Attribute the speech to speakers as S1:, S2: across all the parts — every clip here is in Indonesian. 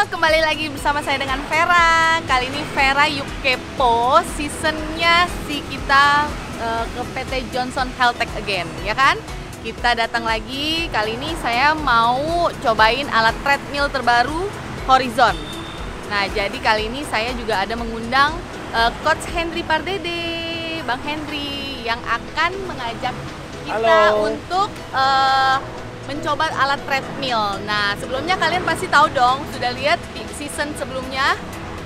S1: Kembali lagi bersama saya dengan Vera. Kali ini Vera Yuk Kepo, seasonnya kita ke PT Johnson Health Tech again, ya kan? Kita datang lagi, kali ini saya mau cobain alat treadmill terbaru Horizon. Nah, jadi kali ini saya juga ada mengundang Coach Henry Pardede, Bang Henry, yang akan mengajak kita untuk mencoba alat treadmill. Nah, sebelumnya kalian pasti tahu dong, sudah lihat di season sebelumnya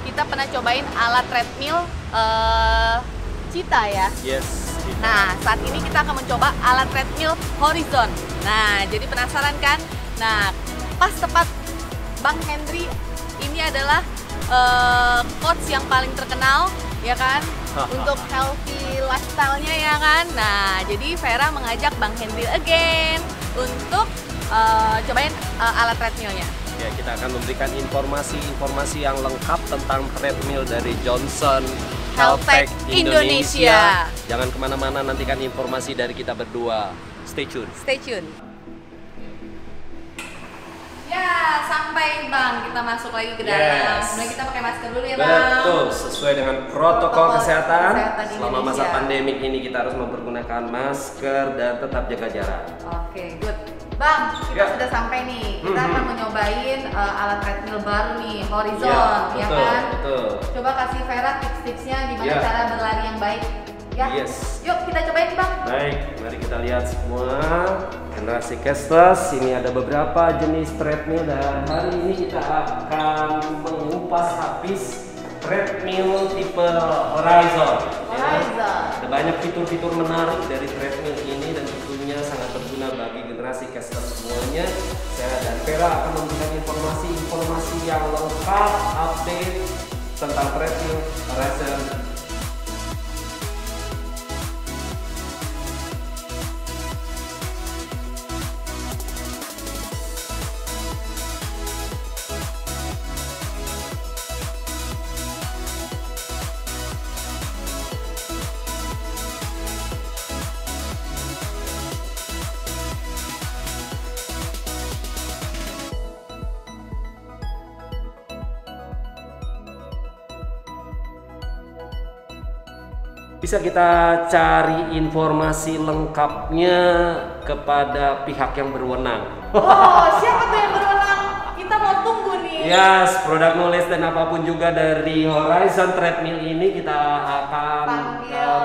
S1: kita pernah cobain alat treadmill Cheetah ya.
S2: Yes.
S1: Nah, saat ini kita akan mencoba alat treadmill Horizon. Nah, jadi penasaran kan? Nah, pas tepat Bang Henry ini adalah coach yang paling terkenal, ya kan? Untuk healthy lifestyle-nya, ya kan? Nah, jadi Vera mengajak Bang Henry again untuk cobain alat treadmillnya.
S2: Ya, kita akan memberikan informasi yang lengkap tentang treadmill dari Johnson Health Tech Indonesia. Jangan kemana-mana, nantikan informasi dari kita berdua. Stay tune.
S1: Stay tune. Ya, sampai Bang, kita masuk lagi ke dalam. Mulai kita pakai masker dulu ya Bang.
S2: Betul, sesuai dengan protokol kesehatan. Selama masa
S1: Indonesia.
S2: pandemik ini kita harus mempergunakan masker dan tetap jaga jarak.
S1: Oke, good. Bang, kita sudah sampai nih. Kita akan mencobain alat treadmill baru nih, Horizon, ya
S2: betul,
S1: kan?
S2: Betul.
S1: Coba kasih Vera tips-tipsnya gimana cara berlari yang baik. Ya.
S2: Yes.
S1: Yuk kita cobain Bang.
S2: Baik, mari kita lihat semua generasi cashless. Ini ada beberapa jenis treadmill dan hari ini kita akan mengupas habis treadmill tipe Horizon. Ya. Ada banyak fitur-fitur menarik dari treadmill ini dan tentunya sangat berguna bagi generasi cashless semuanya. Saya dan Vera akan memberikan informasi yang lengkap, update tentang treadmill Horizon. Bisa kita cari informasi lengkapnya kepada pihak yang berwenang.
S1: Oh, siapa tuh yang berwenang? Kita mau tunggu nih.
S2: Yes, produk knowledge dan apapun juga dari Horizon Treadmill ini kita akan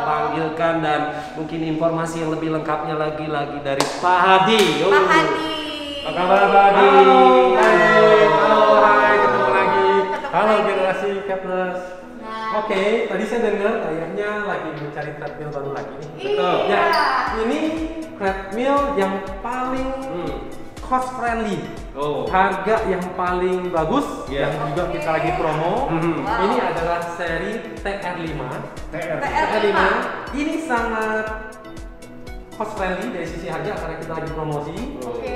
S2: panggilkan dan mungkin informasi yang lebih lengkapnya lagi dari Pak Hadi.
S1: Pak Hadi.
S2: Apa kabar Pak Hadi?
S3: Halo, hai, ketemu lagi. Halo generasi Capless. Oke, tadi saya dengar kayaknya lagi mencari treadmill baru lagi nih.
S2: Betul.
S3: Ya, ini treadmill yang paling cost friendly. Harga yang paling bagus, yang juga kita lagi promo. Ini adalah seri TR5. TR5 ini sangat cost friendly dari sisi harga karena kita lagi promosi.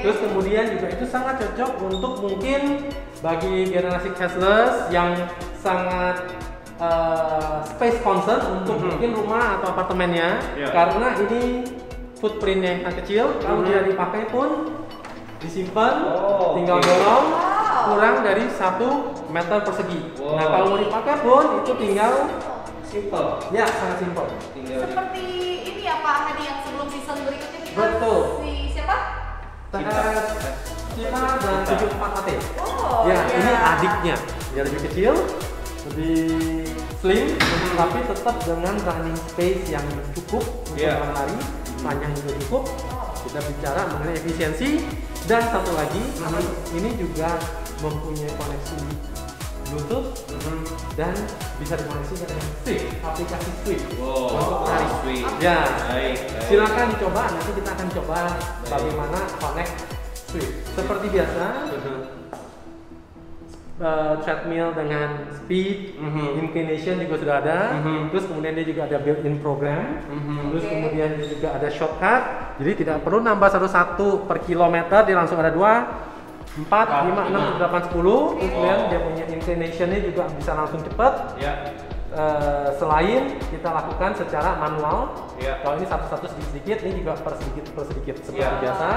S3: Terus kemudian juga itu sangat cocok untuk mungkin bagi generasi cashless yang sangat space concern untuk mungkin rumah atau apartemennya, karena ini footprintnya yang kecil. Kalau tidak dipakai pun disimpan, tinggal dorong, kurang dari 1 meter persegi. Nah, kalau mau dipakai pun itu tinggal simple. Ya, sangat simple.
S1: Seperti ini ya Pak Hadi yang sebelum season berikutnya kita.
S3: Betul.
S1: Si siapa?
S3: Kita dan 74 AT.
S1: Oh,
S3: ya, ini adiknya. Dia lebih kecil, lebih slim, tapi tetap dengan running space yang cukup untuk berlari, panjang juga cukup. Kita bicara mengenai efisiensi dan satu lagi, ini juga mempunyai koneksi Bluetooth dan bisa dikoneksi dengan Swift, aplikasi Swift untuk lari. Ya, silakan dicoba. Nanti kita akan coba bagaimana connect Swift. Seperti biasa, treadmill dengan speed, inclination juga sudah ada. Terus kemudian dia juga ada built-in program. Terus kemudian dia juga ada shortcut. Jadi tidak perlu nambah satu-satu per kilometer, dia langsung ada 2, 4, 5, 6, 8, 10. Terus kemudian dia punya inclinationnya juga bisa langsung cepat. Selain kita lakukan secara manual, kalau ini satu-satu sedikit-sedikit, ini juga per sedikit seperti biasa.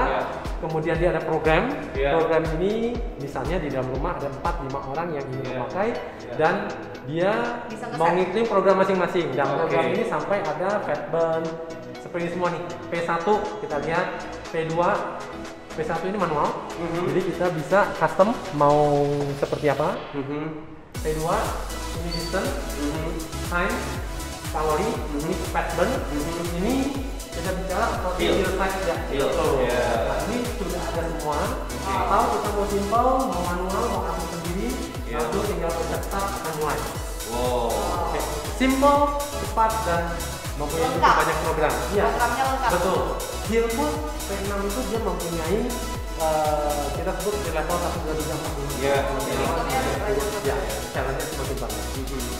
S3: Kemudian dia ada program. Program ini misalnya di dalam rumah ada 4-5 orang yang ingin memakai, dan dia mau ngikutin program masing-masing. Dan program ini sampai ada fat burn seperti ini semua nih. P1 kita lihat, P2, P1 ini manual. Jadi kita bisa custom mau seperti apa. P2 ini distance, time, kalori, ini fat burn, ini kita bicara feel size ya. Nah, ini sudah ada semua. Atau kita mau simple, mau manual, mau atur sendiri, lalu tinggal pencet start akan mulai. Simple, cepat, dan mempunyai cukup banyak program.
S1: Programnya lengkap.
S3: Betul. Hill pun P6 itu dia mempunyai kita sebut di level 1, 2, 3, 4, 5. Challenge-nya semakin banyak.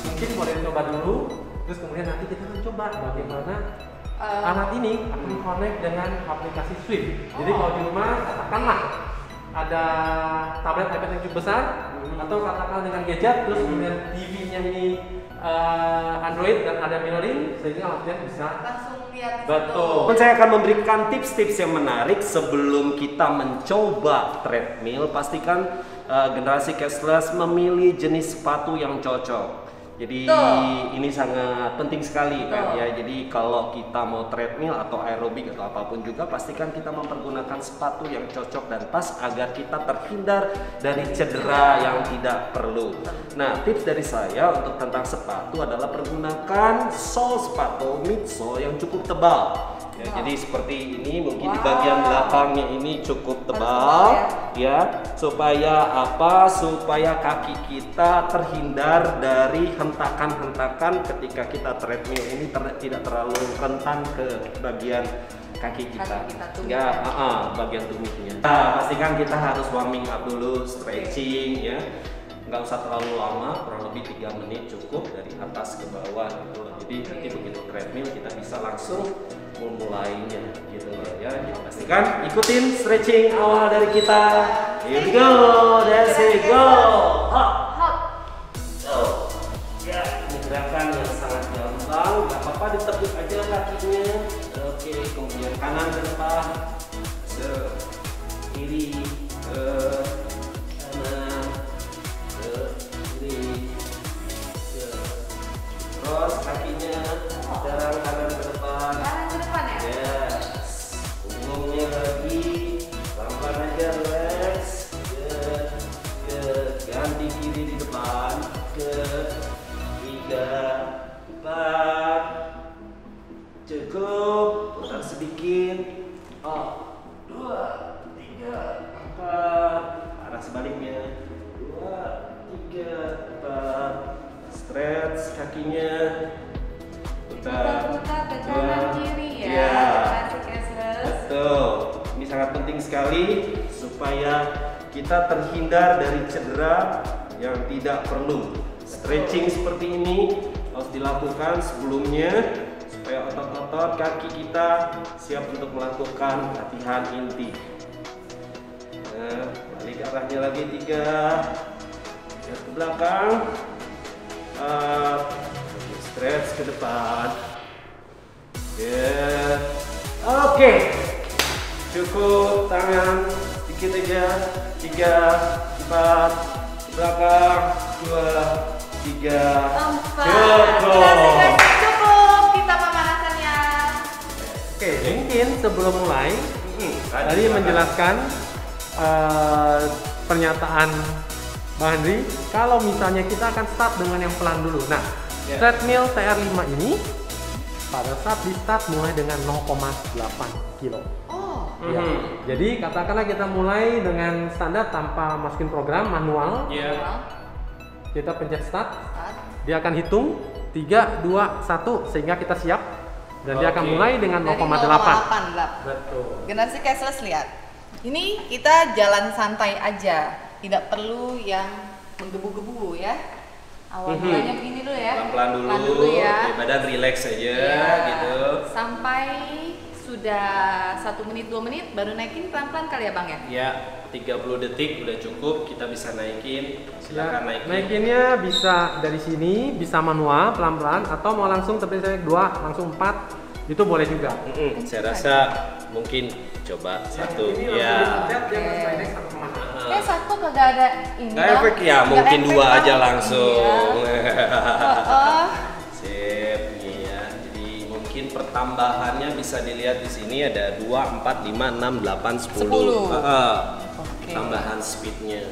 S3: Mungkin boleh coba dulu, terus kemudian nanti kita akan coba bagaimana alat ini akan connect dengan aplikasi Swift. Jadi kalau di rumah katakanlah ada tablet iPad yang cukup besar, atau katakan dengan gadget, terus kemudian TV-nya ini Android dan ada mirroring, sehingga alatnya bisa
S1: langsung lihat.
S2: Betul. Saya akan memberikan tips-tips yang menarik sebelum kita mencoba treadmill. Pastikan generasi cashless memilih jenis sepatu yang cocok. Jadi ini sangat penting sekali kan ya. Jadi kalau kita mau treadmill atau aerobik atau apapun juga, pastikan kita mempergunakan sepatu yang cocok dan pas agar kita terhindar dari cedera yang tidak perlu. Nah, tips dari saya untuk tentang sepatu adalah pergunakan sol sepatu midsole yang cukup tebal. Ya, jadi seperti ini, mungkin di bagian belakangnya ini cukup tebal ya, supaya apa? Supaya kaki kita terhindar dari hentakan-hentakan ketika kita treadmill ini tidak terlalu rentan ke bagian kaki kita. Bagian tumitnya. Nah, pastikan kita harus warming up dulu, stretching ya. Nggak usah terlalu lama, kurang lebih 3 menit cukup dari atas ke bawah gitu loh. Jadi nanti begitu treadmill kita bisa langsung memulainya gitu loh ya. Jadi pastikan ikutin stretching awal dari kita. Here we go, that's it, go. Hop. Ya, ini gerakan yang sangat gampang, nggak apa-apa ditekuk aja kakinya. Oke, kemudian kanan ke depan, kiri, kanan, kiri, terus kakinya jalan kanan ke depan.
S1: Kanan ke depan ya?
S2: Yes. Punggungnya lagi, pelan-pelan aja, relax. Ganti kiri di depan. 3, 4. Cukup. Putar sedikit. 2, 3, 4. Arah sebaliknya. 2, 3, 4. Stretch kakinya.
S1: Putar ke kanan kiri ya.
S2: Betul. Ini sangat penting sekali supaya kita terhindar dari cedera yang tidak perlu. Stretching seperti ini harus dilakukan sebelumnya supaya otot-otot kaki kita siap untuk melakukan latihan inti. Nah, balik arahnya lagi 3. Lihat ke belakang. Stretch ke depan. Oke. Cukup, tangan sedikit aja. 3, 4, ke belakang. 2, 3, 4.
S1: Cukup, kita pemanasannya.
S3: Oke, mungkin sebelum mulai tadi menjelaskan pernyataan Bang Henry, kalau misalnya kita akan start dengan yang pelan dulu. Nah, treadmill TR5 ini pada saat di start mulai dengan 0,8 kilo. Ya. Jadi katakanlah kita mulai dengan standar tanpa masukin program manual. Kita pencet start, dia akan hitung 3, 2, 1 sehingga kita siap, dan dia akan mulai dengan 0,8.
S1: Betul. Generasi cashless, lihat. Ini kita jalan santai aja, tidak perlu yang menggebu-gebu ya. Awal mulanya begini dulu ya.
S2: Pelan-pelan dulu
S1: ya.
S2: Badan relax aja gitu.
S1: Sampai sudah 1 menit 2 menit baru naikin pelan-pelan kali ya Bang ya?
S2: Ya, 30 detik udah cukup, kita bisa naikin. Silakan naikin.
S3: Naikinnya bisa dari sini, bisa manual pelan-pelan, atau mau langsung seperti saya 2, langsung 4, itu boleh juga.
S2: Saya rasa mungkin coba satu ya.
S1: Kayak satu kagak ada ini.
S2: Nggak efek ya, mungkin
S1: efek
S2: 2 aja
S1: banget.
S2: langsung.
S1: Iya.
S2: Sip, nih ya. Jadi mungkin pertambahannya bisa dilihat di sini ada 2, 4, 5, 6, 8, 10. Tambahan speednya.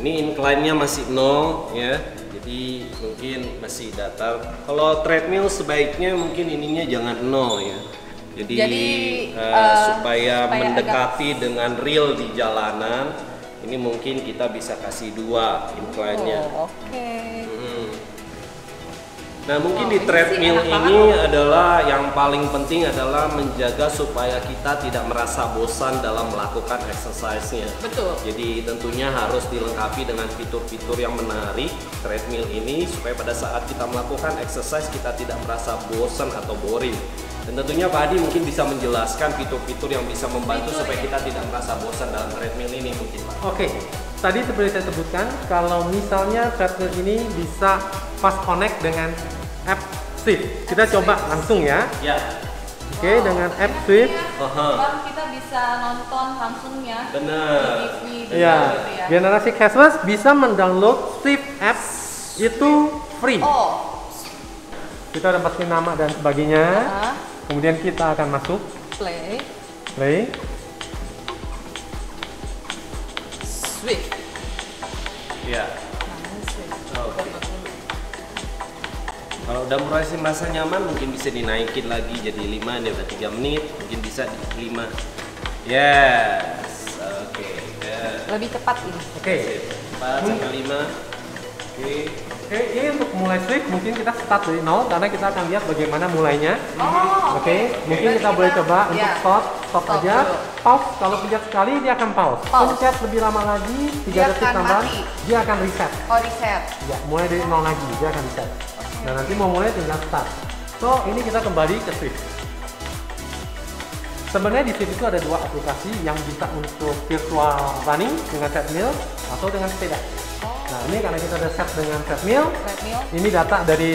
S2: Ini incline-nya masih 0 ya. Jadi mungkin masih datar. Kalau treadmill sebaiknya mungkin ininya jangan 0 ya. Jadi supaya mendekati dengan real di jalanan, ini mungkin kita bisa kasih 2 incline-nya. Nah mungkin di treadmill ini adalah yang paling penting adalah menjaga supaya kita tidak merasa bosan dalam melakukan exercise-nya.
S1: Betul.
S2: Jadi tentunya harus dilengkapi dengan fitur-fitur yang menarik treadmill ini supaya pada saat kita melakukan exercise kita tidak merasa bosan atau boring. Dan tentunya Pak Adi mungkin bisa menjelaskan fitur-fitur yang bisa membantu supaya kita tidak merasa bosan dalam treadmill ini mungkin Pak.
S3: Oke, tadi seperti saya sebutkan, kalau misalnya treadmill ini bisa fast connect dengan app Swift. Kita coba langsung ya.
S2: Ya.
S3: Oke, dengan app Swift.
S1: Bang, kita bisa nonton langsungnya.
S2: Benar.
S3: Ya, generasi cashless bisa mendownload Swift app itu free. Kita udah masukin nama dan sebagainya. Kemudian kita akan masuk. Play.
S1: Swift.
S2: Ya. Kalau udah merasa nyaman mungkin bisa dinaikin lagi jadi 5, ini udah 3 menit, mungkin bisa di 5. Yes. Oke.
S1: Lebih cepat ini.
S3: Oke.
S2: 4 sampai 5.
S3: Oke, ini untuk mulai Swift mungkin kita start dari 0 karena kita akan lihat bagaimana mulainya. Oke, mungkin kita boleh coba untuk stop aja. Pause, kalau pencet sekali dia akan pause. Pencet lebih lama lagi, 3 detik tambahan, dia akan reset.
S1: Reset.
S3: Ya, mulai dari 0 lagi, dia akan reset. Nah, nanti mau mulai tinggal start. So, ini kita kembali ke Swift. Sebenarnya di Swift itu ada 2 aplikasi yang bisa untuk virtual running dengan treadmill atau dengan sepeda. Nah, ini karena kita ada set dengan treadmill. Ini data dari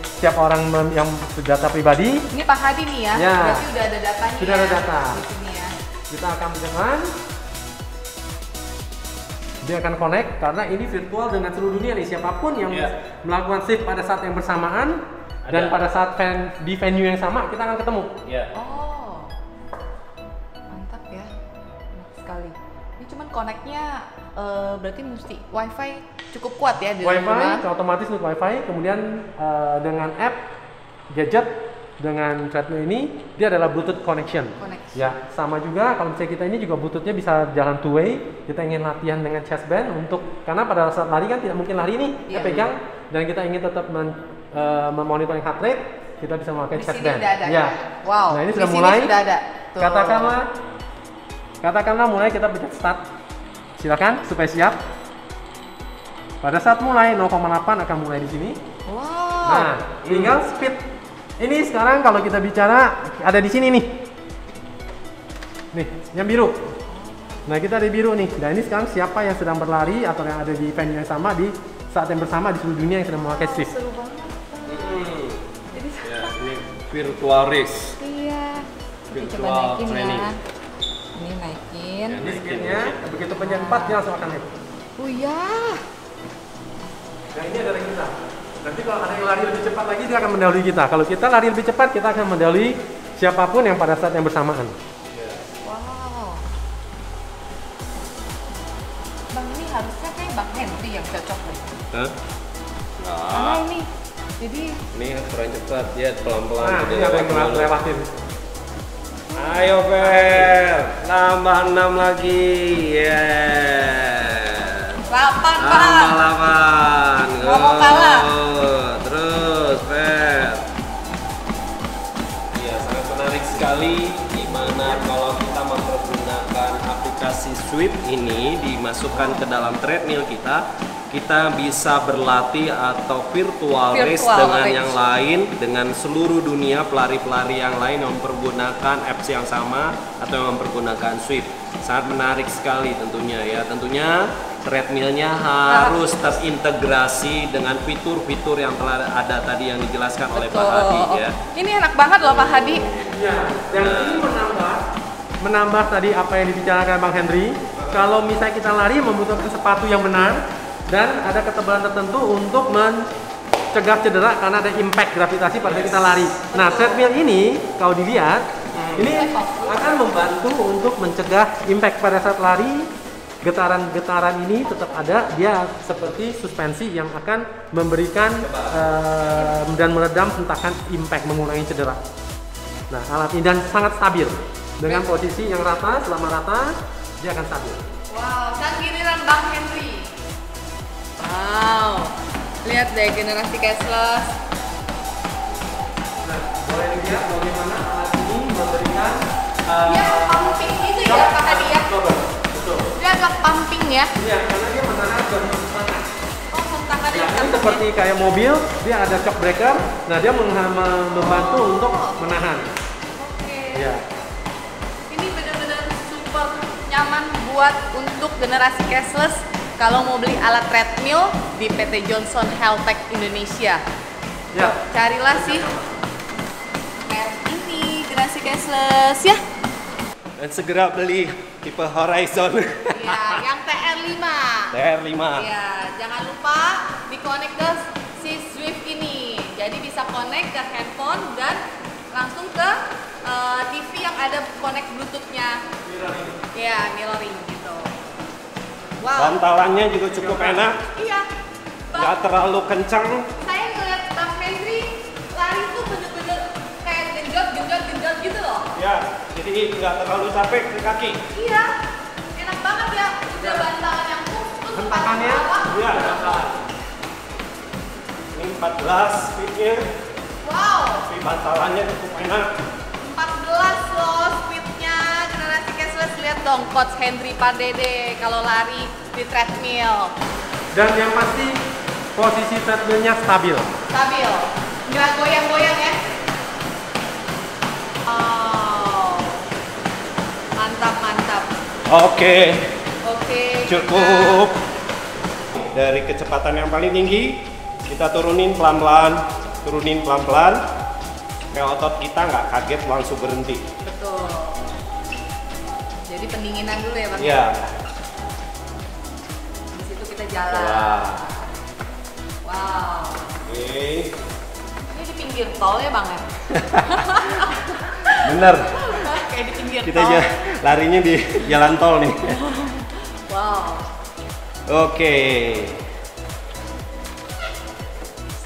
S3: setiap orang yang data pribadi.
S1: Ini Pak Hadi nih ya. Berarti udah ada datanya.
S3: Sudah ada data.
S1: Di sini ya.
S3: Kita akan jalan. Dia akan connect karena ini virtual dengan seluruh dunia nih. Siapapun yang melakukan shift pada saat yang bersamaan dan pada saat di venue yang sama kita akan ketemu.
S1: Mantap ya. Enak sekali. Ini cuman connect-nya berarti mesti wifi cukup kuat ya di
S3: Wifi otomatis untuk wifi, kemudian dengan app gadget dengan treadmill ini dia adalah Bluetooth connection. Ya, sama juga kalau misalnya kita ini juga Bluetoothnya bisa jalan two way. Kita ingin latihan dengan chest band untuk karena pada saat lari kan tidak mungkin lari nih, kita pegang dan kita ingin tetap memonitoring heart rate, kita bisa memakai chest band.
S1: Ya. Wow.
S3: Nah, ini sudah mulai.
S1: Sudah ada.
S3: Katakanlah mulai kita pencet start. Silakan supaya siap. Pada saat mulai 0,8 akan mulai di sini. Nah, tinggal speed. Ini sekarang kalau kita bicara ada di sini nih. Nih, yang biru. Nah, kita ada biru nih. Nah, ini sekarang siapa yang sedang berlari atau yang ada di venue yang sama di saat yang bersama di seluruh dunia yang sedang memakai Swift.
S1: Seru banget.
S2: Ya, ini virtual race.
S1: Iya.
S2: Virtual training.
S1: Ini naikin.
S3: Ini speednya, begitu pencet 4 dia langsung akan naik. Nah, ini adalah kita. Nanti kalau ada yang lari lebih cepat lagi dia akan mendahului kita. Kalau kita lari lebih cepat kita akan mendahului siapapun yang pada saat yang bersamaan.
S1: Bang, ini harusnya kayak Bang Henry yang cocok deh.
S2: Karena
S1: ini jadi
S2: ini kurang cepat ya, pelan-pelan.
S3: Nah, ini apa yang lewatin.
S2: Ayo Fer, tambah 6 lagi.
S1: 8
S2: tambah 8.
S1: Nggak mau kalah.
S2: Terus Fer. Iya, sangat menarik sekali. Dimana kalau kita mempergunakan aplikasi Swift ini dimasukkan ke dalam treadmill kita, kita bisa berlatih atau virtual race
S1: Virtual
S2: dengan
S1: race.
S2: yang lain, dengan seluruh dunia pelari-pelari yang lain yang mempergunakan apps yang sama atau yang mempergunakan Swift. Sangat menarik sekali tentunya ya. Tentunya treadmillnya harus terintegrasi dengan fitur-fitur yang telah ada tadi yang dijelaskan oleh Pak Hadi ya.
S1: Ini enak banget loh Pak Hadi.
S3: Ya, dan ini menambah tadi apa yang dibicarakan Bang Henry. Kalau misalnya kita lari membutuhkan sepatu yang benar dan ada ketebalan tertentu untuk mencegah cedera karena ada impact gravitasi pada saat kita lari. Nah, treadmill ini kalau dilihat ini akan membantu untuk mencegah impact pada saat lari. Getaran-getaran ini tetap ada, dia seperti suspensi yang akan memberikan dan meredam hentakan impact, mengurangi cedera. Nah, alat ini dan sangat stabil dengan posisi yang rata, selama rata dia akan stabil.
S1: Wow, dan giliran Bang Henry. Wow, lihat deh generasi cashless.
S3: Nah, boleh dilihat bagaimana alat ini memberikan
S1: Dia pumping gitu ya Pak Hadi ya?
S3: Betul.
S1: Dia agak pumping ya?
S3: Iya, karena dia menahan dan hentakan.
S1: Oh, hentakan
S3: Ya, ini seperti kayak mobil, dia ada shock breaker. Nah, dia membantu untuk menahan.
S1: Oke.
S3: Ya.
S1: Ini benar-benar super nyaman buat untuk generasi cashless kalau mau beli alat treadmill di PT Johnson Health Tech Indonesia.
S3: Ya.
S1: Carilah sih merek ini generasi cashless ya.
S2: Dan segera beli tipe Horizon
S1: Ya, yang TR5.
S2: TR5.
S1: Ya, jangan lupa di-connect ke si Swift ini. Jadi bisa connect ke handphone dan langsung ke TV yang ada connect Bluetooth-nya. Ya, mirroring gitu. Wow.
S2: Bantalannya juga cukup enak,
S1: Iya.
S2: nggak terlalu kencang.
S1: Saya ngeliat Bang Henry lari tuh bener-bener kayak genjot gitu loh.
S2: Ya, jadi nggak terlalu capek ke kaki.
S1: Iya. Enak banget ya. Udah bantalan yang terus
S3: Hentakannya?
S2: Ya, ini 14 speednya,
S1: Wow.
S2: tapi bantalannya cukup enak.
S1: 14 loh speednya generasi cashless. Lihat dong Coach Henry Pardede kalau lari di treadmill.
S3: Dan yang pasti posisi treadmillnya stabil.
S1: Stabil, nggak goyang-goyang ya. Oh, mantap.
S2: Oke,
S1: Oke,
S2: cukup. Dari kecepatan yang paling tinggi, kita turunin pelan-pelan. Supaya otot kita nggak kaget langsung berhenti.
S1: Betul. Jadi pendinginan dulu ya Bang.
S2: Ya.
S1: Di situ kita jalan.
S2: Wah.
S1: Wow.
S2: Oke.
S1: Ini di pinggir tol ya Bang ya?
S2: Bener.
S1: Kayak di pinggir
S2: Kita
S1: tol.
S2: aja larinya di jalan tol nih.
S1: Wow.
S2: Oke.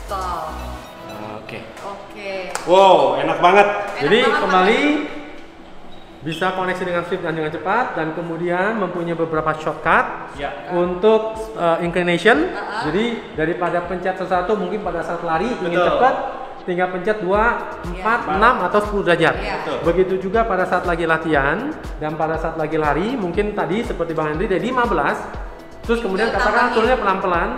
S1: Stop.
S2: Oke.
S1: Oke.
S2: Wow, enak banget.
S3: Jadi
S1: banget,
S3: kembali bisa koneksi dengan Swift dan dengan cepat dan kemudian mempunyai beberapa shortcut
S2: Ya.
S3: untuk inclination. Jadi daripada pencet sesuatu mungkin pada saat lari ingin
S2: Betul.
S3: cepat tinggal pencet 2, 4, 6 atau 10 derajat.
S1: Iya.
S2: Betul.
S3: Begitu juga pada saat lagi latihan dan pada saat lagi lari mungkin tadi seperti Bang Henry dari 15 terus kemudian
S1: Kita
S3: katakan
S1: tambahin.
S3: turunnya pelan-pelan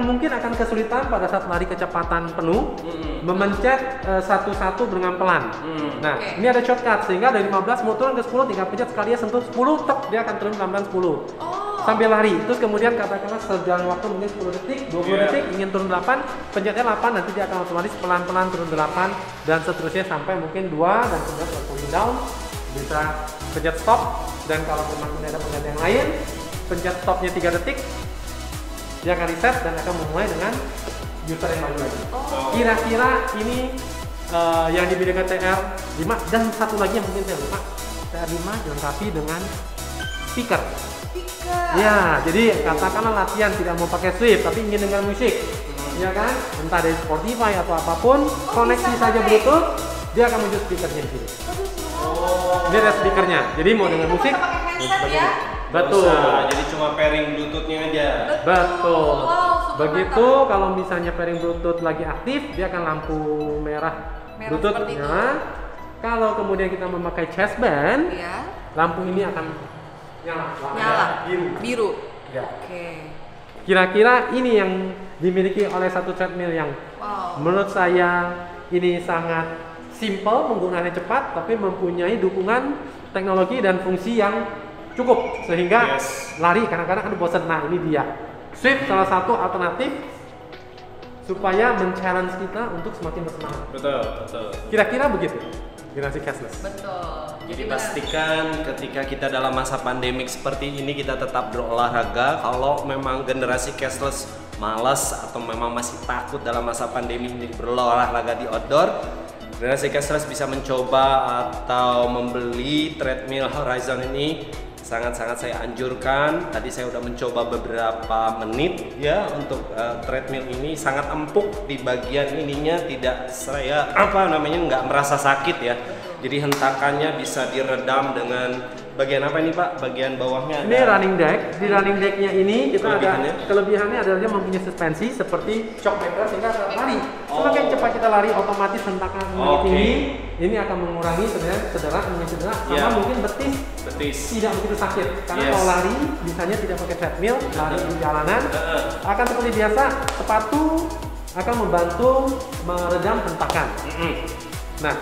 S3: mungkin akan kesulitan pada saat lari kecepatan penuh memencet satu-satu dengan pelan. Nah,
S1: Oke.
S3: ini ada shortcut sehingga dari 15 mau turun ke 10 tinggal pencet sekali sentuh 10 tek dia akan turun pelan-pelan 10. Sambil lari. Terus kemudian katakanlah sejalan waktu mungkin 10 detik, 20
S2: Yeah.
S3: detik ingin turun 8, pencetnya 8 nanti dia akan otomatis pelan-pelan turun 8 dan seterusnya sampai mungkin 2 dan kemudian kalau cooling down bisa pencet stop dan kalau memang ada pencet yang lain pencet stopnya 3 detik dia akan reset dan akan memulai dengan user yang baru lagi. Kira-kira ini yang dimiliki TR5 dan satu lagi yang mungkin TR5 dilengkapi dengan speaker. Ya, jadi katakanlah latihan tidak mau pakai Swift tapi ingin dengar musik, ya kan? Entah dari Spotify atau apapun, koneksi saja Bluetooth, dia akan muncul speakernya di sini. Ini ada speakernya, jadi mau dengar musik,
S1: ya?
S3: betul.
S2: Bisa, jadi cuma pairing Bluetooth-nya aja.
S3: Betul.
S1: Wow, super
S3: Begitu kalau misalnya pairing Bluetooth lagi aktif, dia akan lampu merah
S1: Merah seperti
S3: Bluetooth-nya. Kalau kemudian kita memakai chest band,
S1: Iya.
S3: lampu ini akan nyala.
S1: Nyala.
S3: Biru.
S1: Biru.
S3: Ya.
S1: Oke.
S3: Kira-kira ini yang dimiliki oleh satu treadmill yang menurut saya ini sangat simple, penggunaannya cepat, tapi mempunyai dukungan teknologi dan fungsi yang cukup sehingga lari kadang-kadang kan bosan. Nah ini dia Swift, salah satu alternatif supaya men-challenge kita untuk semakin bersemangat.
S2: Betul.
S3: Kira-kira begitu generasi cashless.
S1: Betul.
S2: Jadi pastikan ketika kita dalam masa pandemik seperti ini kita tetap berolahraga. Kalau memang generasi cashless malas atau memang masih takut dalam masa pandemi ini berolahraga di outdoor, generasi cashless bisa mencoba atau membeli treadmill Horizon ini. Sangat-sangat saya anjurkan. Tadi saya udah mencoba beberapa menit ya untuk treadmill ini, sangat empuk di bagian ininya, tidak saya nggak merasa sakit ya. Jadi hentakannya bisa diredam dengan bagian apa ini Pak? Bagian bawahnya.
S3: Ini running deck. Di running decknya ini kita kelebihannya adalah dia mempunyai suspensi seperti shockbreaker sehingga saat lari semakin cepat kita lari otomatis hentakan semakin tinggi. Ini akan mengurangi cedera sama mungkin betis tidak begitu sakit karena kalau lari misalnya tidak pakai treadmill, lari di jalanan akan seperti biasa, sepatu akan membantu meredam hentakan. Nah,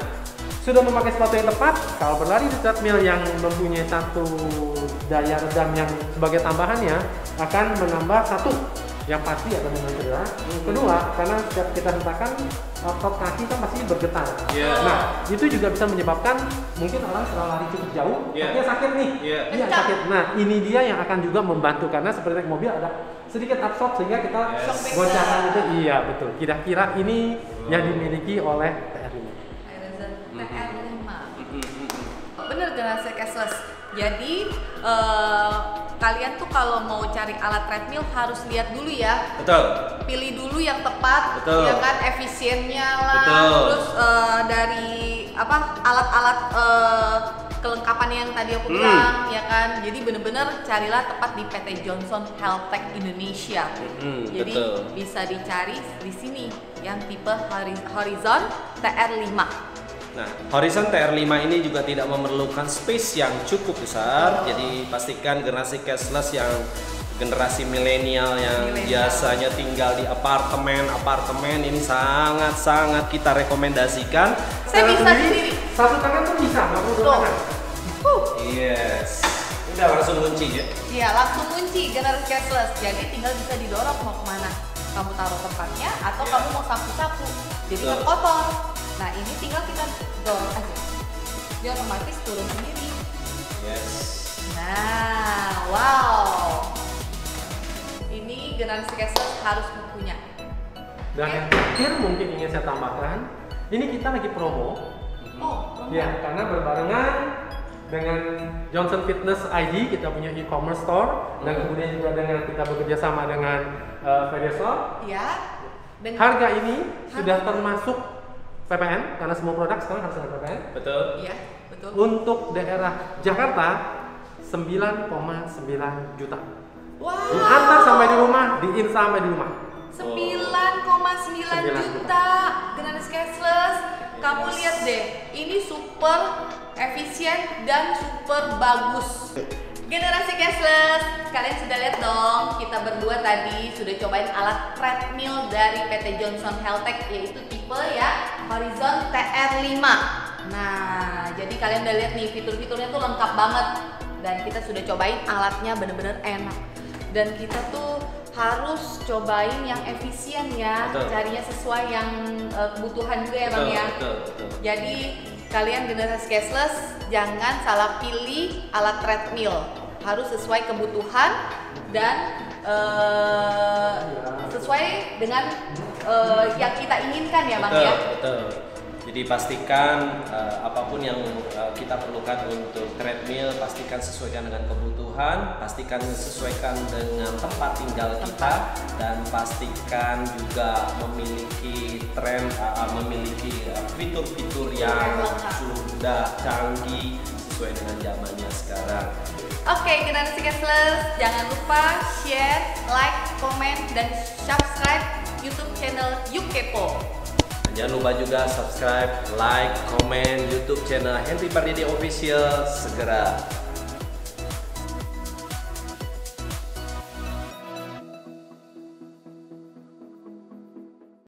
S3: sudah memakai sepatu yang tepat, kalau berlari di treadmill yang mempunyai satu daya redam yang sebagai tambahannya akan menambah satu yang pasti akan mengurangi cedera. Kedua, karena setiap kita hentakan otot kaki kan pasti bergetar. Nah, itu juga bisa menyebabkan mungkin orang setelah lari cukup jauh, kakinya sakit nih. Iya, sakit. Nah, ini dia yang akan juga membantu karena seperti naik mobil ada sedikit absorb sehingga kita goncangan itu. Iya, betul. Kira-kira ini yang dimiliki oleh TR5.
S1: Bener generasi cashless. Jadi kalian tuh kalau mau cari alat treadmill harus lihat dulu ya.
S2: Betul.
S1: Pilih dulu yang tepat, ya kan, efisiennya lah. Terus dari alat-alat kelengkapan yang tadi aku bilang, ya kan. Jadi bener-bener carilah tepat di PT Johnson Health Tech Indonesia. Jadi bisa dicari di sini yang tipe Horizon TR5.
S2: Nah, Horizon TR5 ini juga tidak memerlukan space yang cukup besar. Jadi pastikan generasi cashless yang generasi milenial yang biasanya tinggal di apartemen ini sangat-sangat kita rekomendasikan.
S1: Saya bisa sendiri.
S3: Satu tangan tuh bisa, nggak perlu dua tangan.
S2: Yes. Udah langsung kunci ya?
S1: Iya, langsung kunci generasi cashless. Jadi tinggal bisa didorong mau kemana. Kamu taruh tempatnya atau kamu mau sapu-sapu. Jadi nggak kotor. Nah, ini tinggal kita dorong aja. Dia otomatis turun sendiri.
S2: Yes.
S1: Nah, wow. Ini generasi cashless harus punya.
S3: Dan yang terakhir mungkin ingin saya tambahkan, ini kita lagi promo. Ya, karena berbarengan dengan Johnson Fitness ID, kita punya e-commerce store, dan kemudian juga dengan kita bekerja sama dengan Verisol.
S1: Ya.
S3: Harga ini sudah termasuk PPN karena semua produk sekarang harus ada PPN.
S2: Betul.
S1: Iya, betul.
S3: Untuk daerah Jakarta 9,9 juta.
S1: Wow.
S3: Diantar sampai di rumah, diin sampai di rumah.
S1: 9,9 juta generasi cashless. Kamu lihat deh, ini super efisien dan super bagus. Generasi cashless, kalian sudah lihat dong, kita berdua tadi sudah cobain alat treadmill dari PT Johnson Health Tech, yaitu tipe ya Horizon TR5. Nah, jadi kalian udah lihat nih fitur-fiturnya tuh lengkap banget, dan kita sudah cobain alatnya bener-bener enak. Dan kita tuh harus cobain yang efisien ya, carinya sesuai yang kebutuhan juga ya Bang ya. Jadi kalian generasi cashless jangan salah pilih alat treadmill, harus sesuai kebutuhan dan sesuai dengan yang kita inginkan ya Bang ya.
S2: Betul. Jadi pastikan apapun yang kita perlukan untuk treadmill, pastikan sesuaikan dengan kebutuhan, pastikan sesuaikan dengan tempat tinggal kita, dan pastikan juga memiliki memiliki fitur-fitur yang sudah canggih sesuai dengan zamannya sekarang.
S1: Oke, generasi cashless, jangan lupa share, like, komen, dan subscribe YouTube channel Yuk Kepo.
S2: Jangan lupa juga subscribe, like, komen YouTube channel Henry Pardede Official segera.